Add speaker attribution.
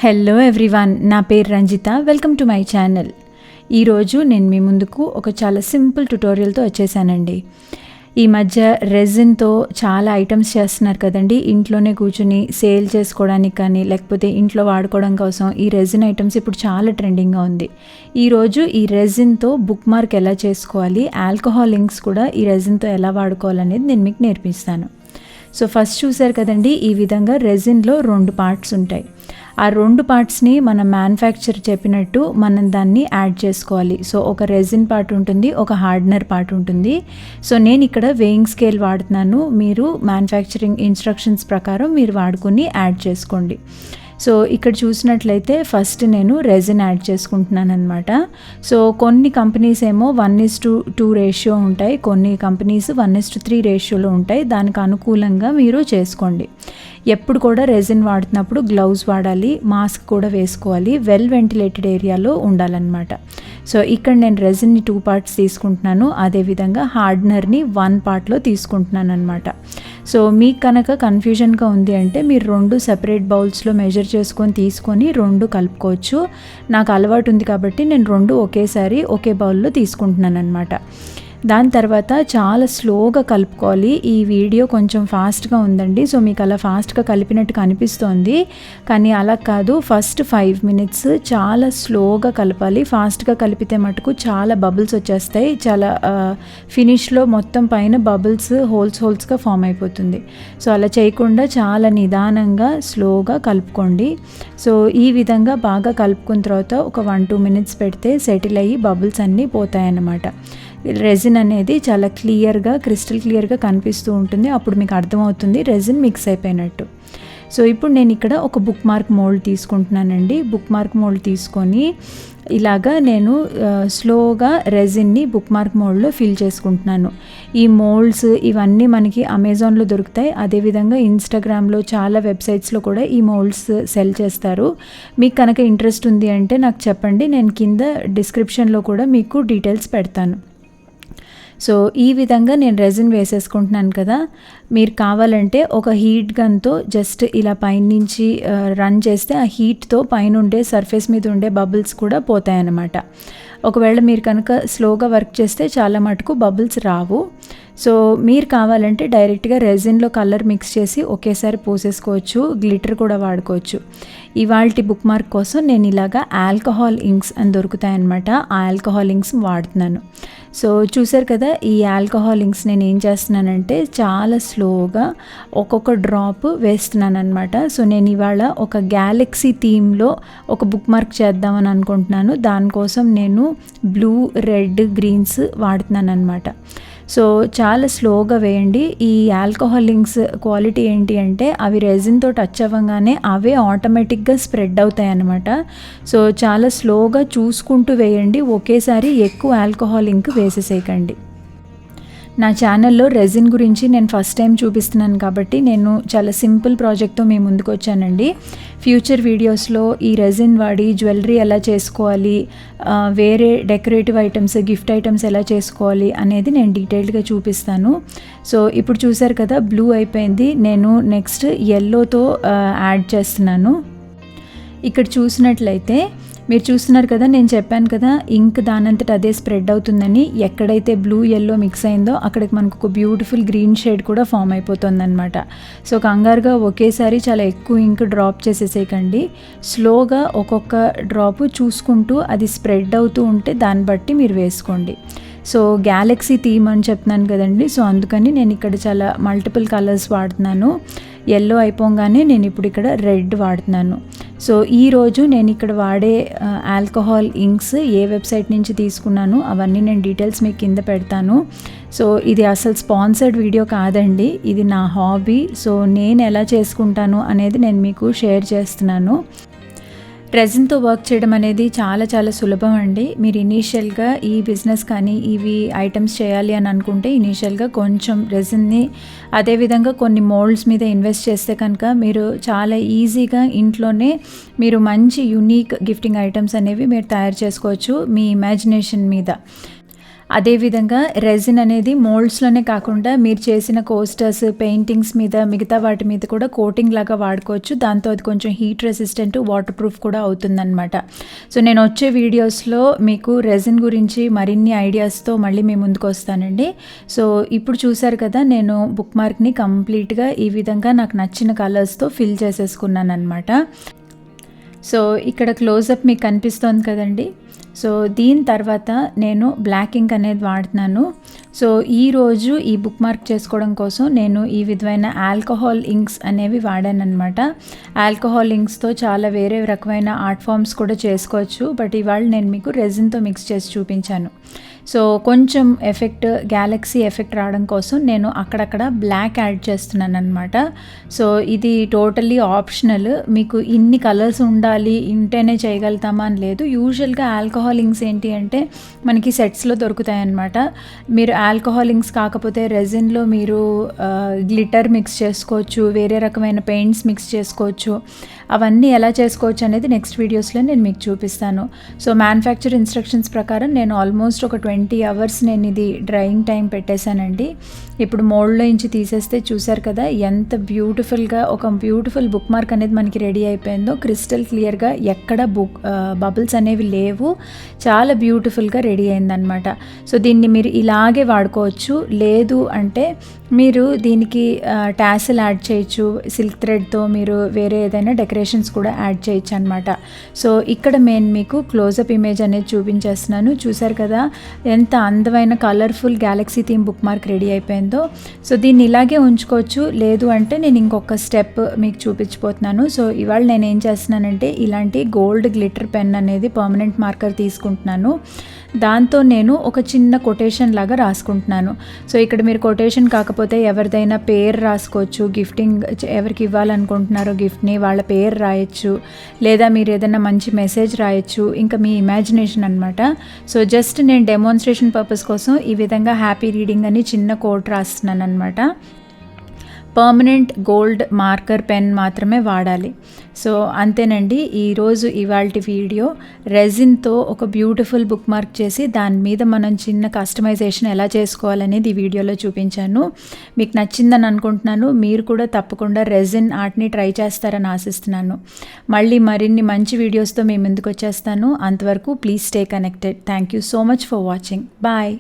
Speaker 1: Hello everyone, నా పేరు Ranjitha. Welcome to my channel. ఈరోజు నేను మీ ముందుకు ఒక చాలా సింపుల్ ట్యుటోరియల్తో వచ్చేసానండి. ఈ మధ్య రెజిన్తో చాలా ఐటమ్స్ చేస్తున్నారు కదండి. ఇంట్లోనే కూర్చుని సేల్ చేసుకోవడానికి కానీ లేకపోతే ఇంట్లో వాడుకోవడం కోసం ఈ రెజిన్ ఐటమ్స్ ఇప్పుడు చాలా ట్రెండింగ్గా ఉంది. ఈరోజు ఈ రెజిన్తో బుక్ మార్క్ ఎలా చేసుకోవాలి, ఆల్కహాల్ ఇంక్స్ కూడా ఈ రెజిన్తో ఎలా వాడుకోవాలనేది నేను మీకు నేర్పిస్తాను. సో ఫస్ట్ చూసారు కదండి, ఈ విధంగా రెజిన్లో 2 పార్ట్స్ ఉంటాయి. ఆ 2 పార్ట్స్ని మన మ్యానుఫ్యాక్చర్ చెప్పినట్టు మనం దాన్ని యాడ్ చేసుకోవాలి. సో ఒక రెజిన్ పార్ట్ ఉంటుంది, ఒక హార్డ్నర్ పార్ట్ ఉంటుంది. సో నేను ఇక్కడ వేయింగ్ స్కేల్ వాడుతున్నాను. మీరు మ్యానుఫ్యాక్చరింగ్ ఇన్స్ట్రక్షన్స్ ప్రకారం మీరు వాడుకుని యాడ్ చేసుకోండి. సో ఇక్కడ చూసినట్లయితే ఫస్ట్ నేను రెజిన్ యాడ్ చేసుకుంటున్నాను అనమాట. సో కొన్ని కంపెనీస్ ఏమో 1:2 రేషియో ఉంటాయి, కొన్ని కంపెనీస్ 1:3 రేషియోలో ఉంటాయి. దానికి అనుకూలంగా మీరు చేసుకోండి. ఎప్పుడు కూడా రెజిన్ వాడుతున్నప్పుడు గ్లౌజ్ వాడాలి, మాస్క్ కూడా వేసుకోవాలి, వెల్ వెంటిలేటెడ్ ఏరియాలో ఉండాలన్నమాట. సో ఇక్కడ నేను రెజిన్ని 2 పార్ట్స్ తీసుకుంటున్నాను, అదేవిధంగా హార్డ్నర్ని 1 పార్ట్లో తీసుకుంటున్నాను అనమాట. సో మీకు కనుక కన్ఫ్యూజన్గా ఉంది అంటే మీరు 2 సెపరేట్ బౌల్స్లో మెజర్ చేసుకొని తీసుకొని 2 కలుపుకోవచ్చు. నాకు అలవాటు ఉంది కాబట్టి నేను 2 ఒకేసారి ఒకే బౌల్లో తీసుకుంటున్నాను అనమాట. దాని తర్వాత చాలా స్లోగా కలుపుకోవాలి. ఈ వీడియో కొంచెం ఫాస్ట్గా ఉందండి, సో మీకు అలా ఫాస్ట్గా కలిపినట్టు కనిపిస్తోంది, కానీ అలా కాదు. ఫస్ట్ 5 మినిట్స్ చాలా స్లోగా కలపాలి. ఫాస్ట్గా కలిపితే మటుకు చాలా బబుల్స్ వచ్చేస్తాయి. చాలా ఫినిష్లో మొత్తం పైన బబుల్స్ హోల్స్గా ఫామ్ అయిపోతుంది. సో అలా చేయకుండా చాలా నిదానంగా స్లోగా కలుపుకోండి. సో ఈ విధంగా బాగా కలుపుకున్న తర్వాత ఒక 1-2 మినిట్స్ పెడితే సెటిల్ అయ్యి బబుల్స్ అన్నీ పోతాయన్నమాట. రెజిన్ అనేది చాలా క్రిస్టల్ క్లియర్గా కనిపిస్తూ ఉంటుంది. అప్పుడు మీకు అర్థమవుతుంది రెజిన్ మిక్స్ అయిపోయినట్టు. సో ఇప్పుడు నేను ఇక్కడ ఒక బుక్ మార్క్ మోల్డ్ తీసుకుంటున్నానండి. బుక్ మార్క్ మోల్డ్ తీసుకొని ఇలాగా నేను స్లోగా రెజిన్ని బుక్ మార్క్ మోల్డ్లో ఫిల్ చేసుకుంటున్నాను. ఈ మోల్డ్స్ ఇవన్నీ మనకి అమెజాన్లో దొరుకుతాయి, అదేవిధంగా ఇన్స్టాగ్రామ్లో చాలా వెబ్సైట్స్లో కూడా ఈ మోల్డ్స్ సెల్ చేస్తారు. మీకు కనుక ఇంట్రెస్ట్ ఉంది అంటే నాకు చెప్పండి, నేను కింద డిస్క్రిప్షన్లో కూడా మీకు డీటెయిల్స్ పెడతాను. సో ఈ విధంగా నేను రెజిన్ వేసేసుకుంటున్నాను కదా. మీరు కావాలంటే ఒక హీట్ గన్తో జస్ట్ ఇలా పైనుంచి రన్ చేస్తే ఆ హీట్తో పైన ఉండే సర్ఫేస్ మీద ఉండే బబుల్స్ కూడా పోతాయన్నమాట. ఒకవేళ మీరు కనుక స్లోగా వర్క్ చేస్తే చాలా మటుకు బబుల్స్ రావు. సో మీరు కావాలంటే డైరెక్ట్గా రెజిన్లో కలర్ మిక్స్ చేసి ఒకేసారి పోసేసుకోవచ్చు, గ్లిటర్ కూడా వాడుకోవచ్చు. ఇవాల్టి బుక్ మార్క్ కోసం నేను ఇలాగా ఆల్కహాల్ ఇంక్స్ అని దొరుకుతాయన్నమాట. ఆ ఆల్కహాల్ ఇంక్స్ వాడుతున్నాను. సో చూసారు కదా, ఈ ఆల్కహాల్ ఇంక్స్ నేను ఏం చేస్తున్నానంటే చాలా స్లోగా ఒక్కొక్క డ్రాప్ వేస్తున్నాను అనమాట. సో నేను ఇవాళ ఒక గ్యాలక్సీ థీమ్లో ఒక బుక్ మార్క్ చేద్దామని అనుకుంటున్నాను. దానికోసం నేను బ్లూ, రెడ్, గ్రీన్స్ వాడుతున్నాను అనమాట. సో చాలా స్లోగా వేయండి. ఈ ఆల్కహాల్ ఇంక్స్ క్వాలిటీ ఏంటి అంటే అవి రెజిన్తో టచ్ అవ్వగానే అవే ఆటోమేటిక్గా స్ప్రెడ్ అవుతాయి అన్నమాట. సో చాలా స్లోగా చూసుకుంటూ వేయండి, ఒకేసారి ఎక్కువ ఆల్కహాల్ ఇంక్ వేసేసేయకండి. నా ఛానల్లో రెజిన్ గురించి నేను ఫస్ట్ టైం చూపిస్తున్నాను కాబట్టి నేను చాలా సింపుల్ ప్రాజెక్ట్తో మీ ముందుకు వచ్చానండి. ఫ్యూచర్ వీడియోస్లో ఈ రెజిన్ వాడి జ్యువెలరీ ఎలా చేసుకోవాలి, వేరే డెకరేటివ్ ఐటమ్స్, గిఫ్ట్ ఐటమ్స్ ఎలా చేసుకోవాలి అనేది నేను డీటెయిల్డ్గా చూపిస్తాను. సో ఇప్పుడు చూసారు కదా, బ్లూ అయిపోయింది. నేను నెక్స్ట్ ఎల్లోతో యాడ్ చేస్తున్నాను. ఇక్కడ చూసినట్లయితే మీరు చూస్తున్నారు కదా, నేను చెప్పాను కదా ఇంక్ దానంతట అదే స్ప్రెడ్ అవుతుందని. ఎక్కడైతే బ్లూ ఎల్లో మిక్స్ అయిందో అక్కడికి మనకు ఒక బ్యూటిఫుల్ గ్రీన్ షేడ్ కూడా ఫామ్ అయిపోతుంది అనమాట. సో కంగారుగా ఒకేసారి చాలా ఎక్కువ ఇంక్ డ్రాప్ చేసేసేయకండి. స్లోగా ఒక్కొక్క డ్రాప్ చూసుకుంటూ అది స్ప్రెడ్ అవుతూ ఉంటే దాన్ని బట్టి మీరు వేసుకోండి. సో గ్యాలక్సీ థీమ్ అని చెప్తున్నాను కదండి, సో అందుకని నేను ఇక్కడ చాలా మల్టిపుల్ కలర్స్ వాడుతున్నాను. ఎల్లో అయిపోగానే నేను ఇప్పుడు ఇక్కడ రెడ్ వాడుతున్నాను. సో ఈరోజు నేను ఇక్కడ వాడే ఆల్కహాల్ ఇంక్స్ ఏ వెబ్సైట్ నుంచి తీసుకున్నాను అవన్నీ నేను డీటెయిల్స్ మీకు కింద పెడతాను. సో ఇది అసలు స్పాన్సర్డ్ వీడియో కాదండి, ఇది నా హాబీ. సో నేను ఎలా చేసుకుంటాను అనేది నేను మీకు షేర్ చేస్తున్నాను. రెజిన్తో వర్క్ చేయడం అనేది చాలా చాలా సులభం అండి. మీరు ఇనీషియల్గా ఈ బిజినెస్ కానీ ఇవి ఐటమ్స్ చేయాలి అని అనుకుంటే ఇనీషియల్గా కొంచెం రెజిన్ని అదేవిధంగా కొన్ని మోల్డ్స్ మీద ఇన్వెస్ట్ చేస్తే కనుక మీరు చాలా ఈజీగా ఇంట్లోనే మీరు మంచి యూనిక్ గిఫ్టింగ్ ఐటమ్స్ అనేవి మీరు తయారు చేసుకోవచ్చు మీ ఇమాజినేషన్ మీద. అదేవిధంగా రెజిన్ అనేది మోల్డ్స్లోనే కాకుండా మీరు చేసిన కోస్టర్స్, పెయింటింగ్స్ మీద, మిగతా వాటి మీద కూడా కోటింగ్ లాగా వాడుకోవచ్చు. దాంతో అది కొంచెం హీట్ రెసిస్టెంట్, వాటర్ ప్రూఫ్ కూడా అవుతుందన్నమాట. సో నేను వచ్చే వీడియోస్లో మీకు రెజిన్ గురించి మరిన్ని ఐడియాస్తో మళ్ళీ మీ ముందుకు వస్తానండి. సో ఇప్పుడు చూసారు కదా, నేను బుక్ మార్క్ని కంప్లీట్గా ఈ విధంగా నాకు నచ్చిన కలర్స్తో ఫిల్ చేసేసుకున్నాను అనమాట. సో ఇక్కడ క్లోజప్ మీకు కనిపిస్తోంది కదండి. సో దీని తర్వాత నేను బ్లాక్ ఇంక్ అనేది వాడుతున్నాను. సో ఈరోజు ఈ బుక్ మార్క్ చేసుకోవడం కోసం నేను ఈ విధమైన ఆల్కహాల్ ఇంక్స్ అనేవి వాడాను అనమాట. ఆల్కహాల్ ఇంక్స్తో చాలా వేరే రకమైన ఆర్ట్ ఫామ్స్ కూడా చేసుకోవచ్చు, బట్ ఇవాళ నేను మీకు రెజిన్తో మిక్స్ చేసి చూపించాను. సో కొంచెం ఎఫెక్ట్, గ్యాలక్సీ ఎఫెక్ట్ రావడం కోసం నేను అక్కడక్కడ బ్లాక్ యాడ్ చేస్తున్నాను అనమాట. సో ఇది టోటల్లీ ఆప్షనల్. మీకు ఇన్ని కలర్స్ ఉండాలి, ఇంటేనే చేయగలుగుతామా అని లేదు. యూజువల్గా ఆల్కహాల్ ఇంక్స్ ఏంటి అంటే మనకి సెట్స్లో దొరుకుతాయి అన్నమాట. మీరు ఆల్కహాల్ ఇంక్స్ కాకపోతే రెజిన్లో మీరు గ్లిటర్ మిక్స్ చేసుకోవచ్చు, వేరే రకమైన పెయింట్స్ మిక్స్ చేసుకోవచ్చు. అవన్నీ ఎలా చేసుకోవచ్చు అనేది నెక్స్ట్ వీడియోస్లో నేను మీకు చూపిస్తాను. సో మ్యానుఫ్యాక్చర్ ఇన్స్ట్రక్షన్స్ ప్రకారం నేను ఆల్మోస్ట్ ఒక 20 hours నేను ఇది డ్రైయింగ్ టైం పెట్టేశానండి. ఇప్పుడు మోల్డ్లో నుంచి తీసేస్తే చూసారు కదా ఎంత బ్యూటిఫుల్గా ఒక బ్యూటిఫుల్ బుక్ మార్క్ అనేది మనకి రెడీ అయిపోయిందో. క్రిస్టల్ క్లియర్గా ఎక్కడ బబుల్స్ అనేవి లేవు, చాలా బ్యూటిఫుల్గా రెడీ అయిందనమాట. సో దీన్ని మీరు ఇలాగే వాడుకోవచ్చు. లేదు అంటే మీరు దీనికి టాసిల్ యాడ్ చేయొచ్చు, సిల్క్ థ్రెడ్తో మీరు వేరే ఏదైనా డెకరేషన్స్ కూడా యాడ్ చేయొచ్చు అనమాట. సో ఇక్కడ నేను మీకు క్లోజప్ ఇమేజ్ అనేది చూపించేస్తున్నాను. చూసారు కదా ఎంత అందమైన colourful Galaxy theme book mark ready అయిపోయిందో. సో దీన్ని ఇలాగే ఉంచుకోవచ్చు. లేదు అంటే నేను ఇంకొక స్టెప్ మీకు చూపించిపోతున్నాను. సో ఇవాళ నేను ఏం చేస్తున్నానంటే ఇలాంటి గోల్డ్ గ్లిటర్ పెన్ అనేది పర్మనెంట్ మార్కర్ తీసుకుంటున్నాను. దాంతో నేను ఒక చిన్న కొటేషన్ లాగా రాసుకుంటున్నాను. సో ఇక్కడ మీరు కొటేషన్ కాకపోతే ఎవరిదైనా పేరు రాసుకోవచ్చు. గిఫ్టింగ్ ఎవరికి ఇవ్వాలనుకుంటున్నారో గిఫ్ట్ని వాళ్ళ పేరు రాయొచ్చు, లేదా మీరు ఏదైనా మంచి మెసేజ్ రాయొచ్చు. ఇంకా మీ ఇమాజినేషన్ అనమాట. సో జస్ట్ నేను డెమోన్స్ట్రేషన్ పర్పస్ కోసం ఈ విధంగా హ్యాపీ రీడింగ్ అని చిన్న కోట్ రాస్తున్నాను అనమాట. పర్మనెంట్ గోల్డ్ మార్కర్ పెన్ మాత్రమే వాడాలి. సో అంతేనండి, ఈరోజు ఇవాల్టి వీడియో రెజిన్తో ఒక బ్యూటిఫుల్ బుక్ మార్క్ చేసి దాని మీద మనం చిన్న కస్టమైజేషన్ ఎలా చేసుకోవాలనేది ఈ వీడియోలో చూపించాను. మీకు నచ్చిందని అనుకుంటున్నాను. మీరు కూడా తప్పకుండా రెజిన్ ఆర్ట్ని ట్రై చేస్తారని ఆశిస్తున్నాను. మళ్ళీ మరిన్ని మంచి వీడియోస్తో మీ ముందుకు వచ్చేస్తాను. అంతవరకు please stay connected. Thank you so much for watching. Bye.